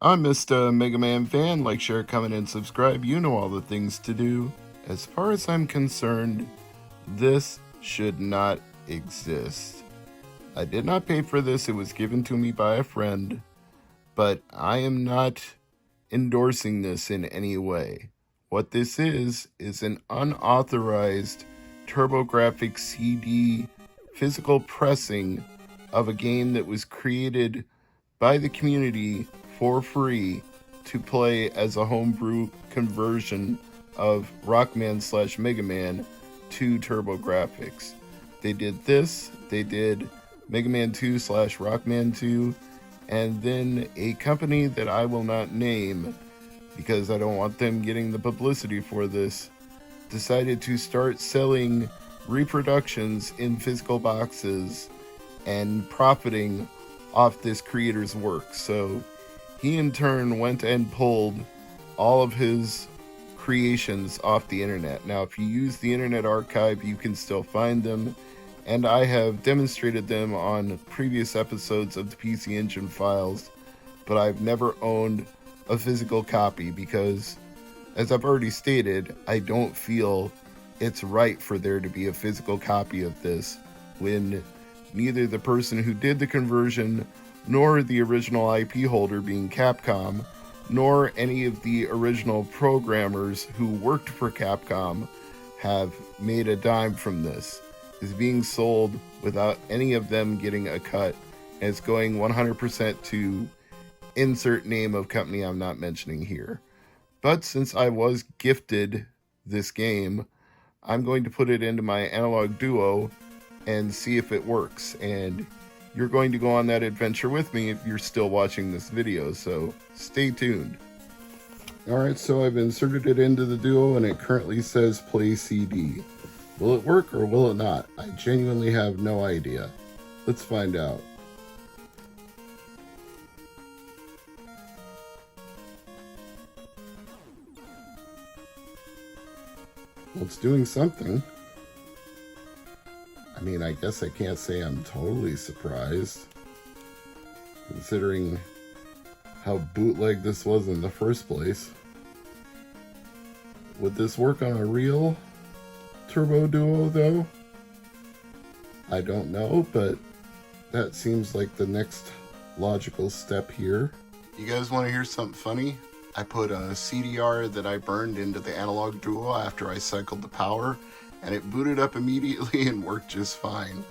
I'm Mr. MegaManFan. Like, share, comment, and subscribe. You know all the things to do. As far as I'm concerned, this should not exist. I did not pay for this. It was given to me by a friend, but I am not endorsing this in any way. What this is an unauthorized TurboGrafx CD physical pressing of a game that was created by the community for free to play as a homebrew conversion of Rockman slash MegaMan to TurboGrafx. They did this, they did Mega Man 2 slash Rockman 2, and then a company that I will not name because I don't want them getting the publicity for this, decided to start selling reproductions in physical boxes and profiting off this creator's work. So he in turn went and pulled all of his creations off the internet. Now, if you use the Internet Archive, you can still find them, and I have demonstrated them on previous episodes of the PC Engine files, but I've never owned a physical copy because, as I've already stated, I don't feel it's right for there to be a physical copy of this when neither the person who did the conversion nor the original IP holder, being Capcom, nor any of the original programmers who worked for Capcom have made a dime from this. It's being sold without any of them getting a cut, and it's going 100% to insert name of company I'm not mentioning here. But since I was gifted this game, I'm going to put it into my Analog Duo and see if it works. And you're going to go on that adventure with me if you're still watching this video, so stay tuned. Alright, so I've inserted it into the Duo and it currently says play CD. Will it work or will it not? I genuinely have no idea. Let's find out. Well, it's doing something. I mean, I guess I can't say I'm totally surprised, considering how bootleg this was in the first place. Would this work on a real Turbo Duo, though? I don't know, but that seems like the next logical step here. You guys want to hear something funny? I put a CDR that I burned into the Analog Duo after I cycled the power, and it booted up immediately and worked just fine.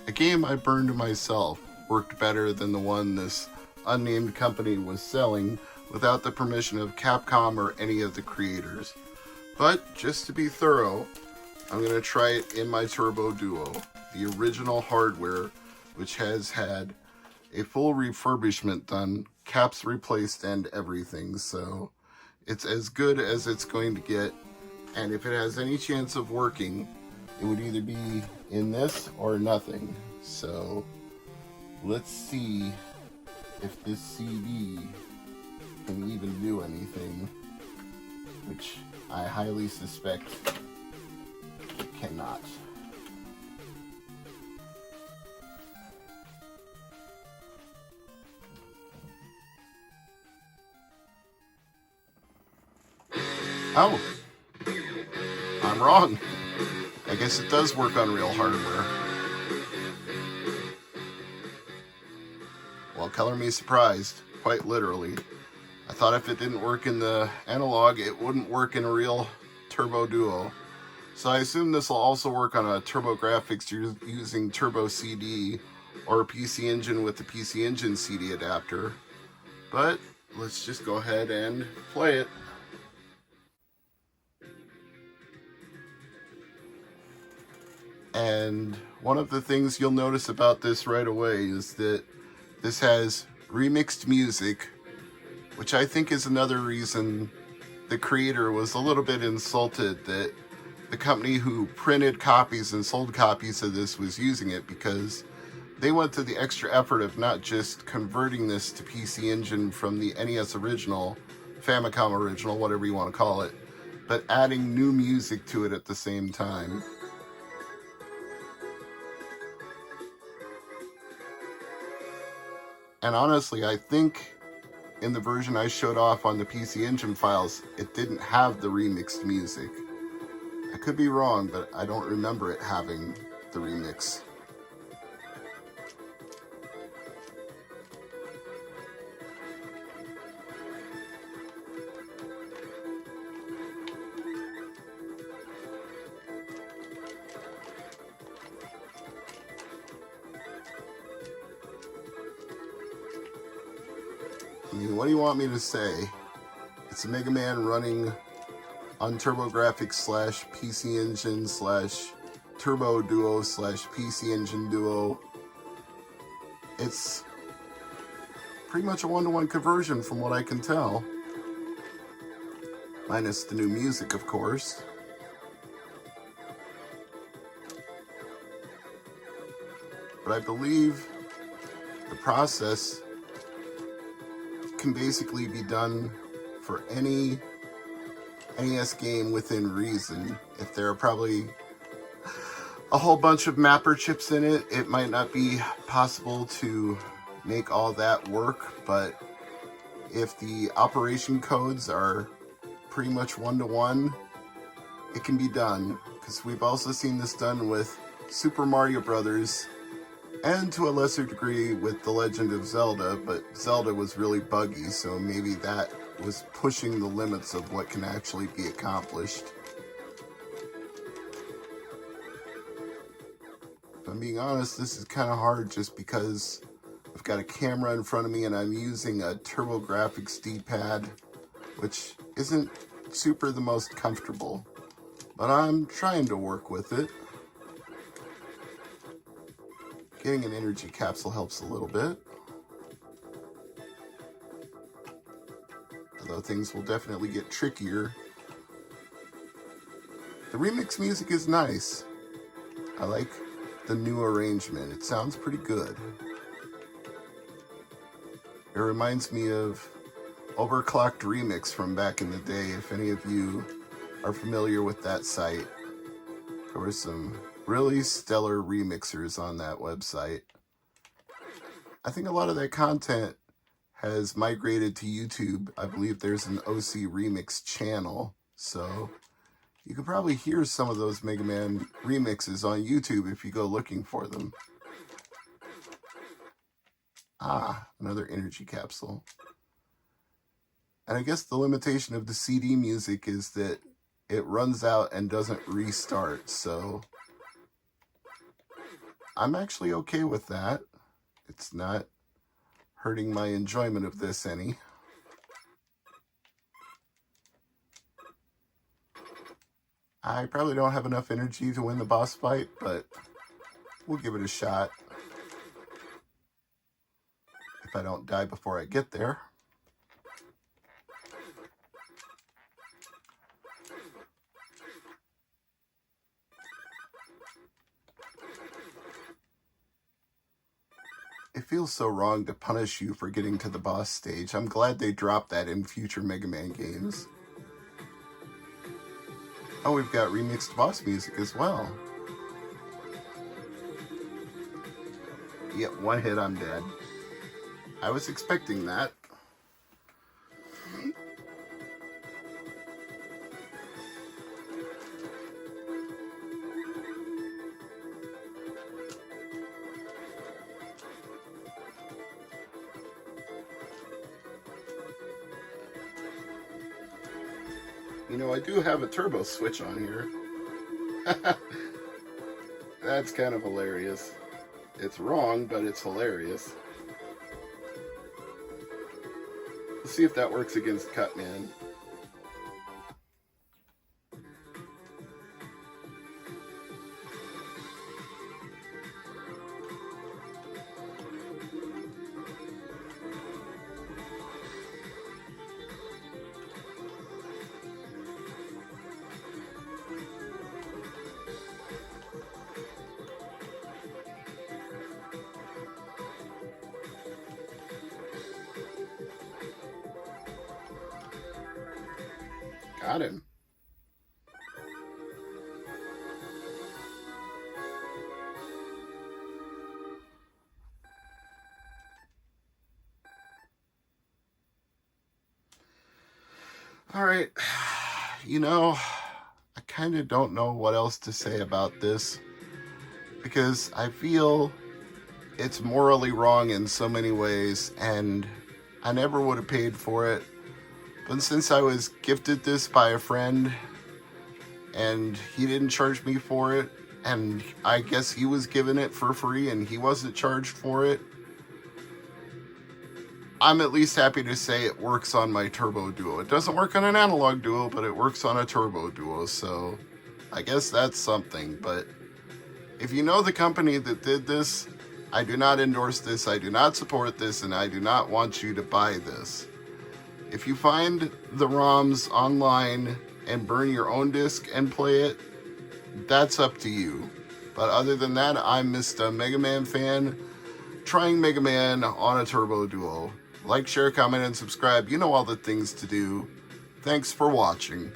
A game I burned myself worked better than the one this unnamed company was selling without the permission of Capcom or any of the creators. But just to be thorough, I'm going to try it in my Turbo Duo, the original hardware, which has had a full refurbishment done, caps replaced and everything, so it's as good as it's going to get. And if it has any chance of working, it would either be in this or nothing. So let's see if this CD can even do anything, which I highly suspect it cannot. Oh, I'm wrong. I guess it does work on real hardware. Well, color me surprised, quite literally. I thought if it didn't work in the analog, it wouldn't work in a real Turbo Duo. So I assume this will also work on a TurboGrafx using Turbo CD or a PC Engine with the PC Engine CD adapter. But let's just go ahead and play it. And one of the things you'll notice about this right away is that this has remixed music, which I think is another reason the creator was a little bit insulted that the company who printed copies and sold copies of this was using it, because they went to the extra effort of not just converting this to PC Engine from the NES original, Famicom original, whatever you want to call it, but adding new music to it at the same time. And honestly, I think in the version I showed off on the PC Engine files, it didn't have the remixed music. I could be wrong, but I don't remember it having the remix. I mean, what do you want me to say? It's a Mega Man running on TurboGrafx / PC Engine / Turbo Duo / PC Engine Duo. It's pretty much a one-to-one conversion from what I can tell. Minus the new music, of course. But I believe the process can basically be done for any NES game within reason. If there are probably a whole bunch of mapper chips in it, it might not be possible to make all that work, but if the operation codes are pretty much one-to-one, it can be done. Because we've also seen this done with Super Mario Brothers, and to a lesser degree with The Legend of Zelda, but Zelda was really buggy, so maybe that was pushing the limits of what can actually be accomplished. If I'm being honest, this is kind of hard just because I've got a camera in front of me and I'm using a TurboGrafx D-pad, which isn't super the most comfortable, but I'm trying to work with it. Getting an energy capsule helps a little bit, although things will definitely get trickier. The remix music is nice. I like the new arrangement. It sounds pretty good. It reminds me of Overclocked Remix from back in the day. If any of you are familiar with that site, there were some really stellar remixers on that website. I think a lot of that content has migrated to YouTube. I believe there's an OC Remix channel, so you can probably hear some of those Mega Man remixes on YouTube if you go looking for them. Ah, another energy capsule. And I guess the limitation of the CD music is that it runs out and doesn't restart, so I'm actually okay with that. It's not hurting my enjoyment of this any. I probably don't have enough energy to win the boss fight, but we'll give it a shot. If I don't die before I get there. It feels so wrong to punish you for getting to the boss stage. I'm glad they dropped that in future Mega Man games. Oh, we've got remixed boss music as well. Yep, one hit, I'm dead. I was expecting that. You know, I do have a turbo switch on here. That's kind of hilarious. It's wrong, but it's hilarious. Let's see if that works against Cutman. Got him. Alright, you know, I kind of don't know what else to say about this, because I feel it's morally wrong in so many ways, and I never would have paid for it. But since I was gifted this by a friend, and he didn't charge me for it, and I guess he was given it for free and he wasn't charged for it, I'm at least happy to say it works on my Turbo Duo. It doesn't work on an analog Duo, but it works on a Turbo Duo, so I guess that's something. But if you know the company that did this, I do not endorse this, I do not support this, and I do not want you to buy this. If you find the ROMs online and burn your own disc and play it, that's up to you. But other than that, I'm Mr. MegaManFan, trying Mega Man on a Turbo Duo. Like, share, comment, and subscribe. You know all the things to do. Thanks for watching.